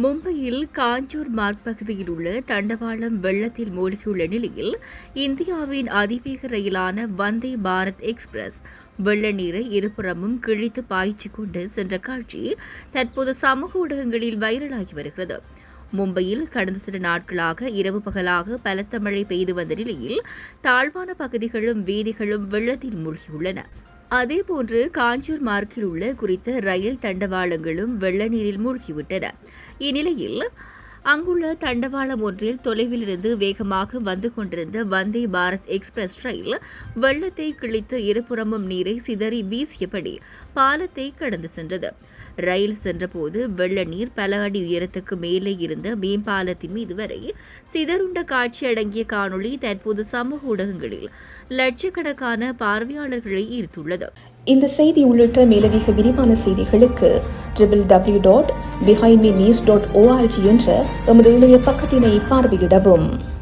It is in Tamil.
மும்பையில் காஞ்சூர் மார்க் பகுதியில் உள்ள தண்டவாளம் வெள்ளத்தில் மூழ்கியுள்ள நிலையில் இந்தியாவின் அதிவேக ரயிலான வந்தே பாரத் எக்ஸ்பிரஸ் வெள்ள நீரை இருபுறமும் கிழித்து பாய்ச்சிக் கொண்டு சென்ற காட்சி தற்போது சமூக ஊடகங்களில் வைரலாகி வருகிறது. மும்பையில் கடந்த சில நாட்களாக இரவு பகலாக பலத்த மழை பெய்து வந்த நிலையில் தாழ்வான பகுதிகளும் வீதிகளும் வெள்ளத்தில் மூழ்கியுள்ளன. அதேபோன்று காஞ்சூர் மார்க்கில் உள்ள குறித்த ரயில் தண்டவாளங்களும் வெள்ள நீரில் மூழ்கிவிட்டன. இந்நிலையில் அங்குள்ள தண்டவாளம் ஒன்றில் தொலைவில் இருந்து வேகமாக வந்து கொண்டிருந்த வந்தே பாரத் எக்ஸ்பிரஸ் ரயில் வெள்ளத்தை கிழித்து இருபுறமும் நீரை சிதறி வீசியபடி பாலத்தை கடந்து சென்றது. ரயில் சென்றபோது வெள்ள நீர் பல அடி உயரத்துக்கு மேலே இருந்த மேம்பாலத்தின் மீது வரை சிதறுண்ட காட்சி அடங்கிய காணொளி தற்போது சமூக ஊடகங்களில் லட்சக்கணக்கான பார்வையாளர்களை ஈர்த்துள்ளது. இந்த செய்தி உள்ளிட்ட மேலதிக விரிவான செய்திகளுக்கு www.behindmenews.org என்ற எமது இணைய பக்கத்தினை பார்வையிடவும்.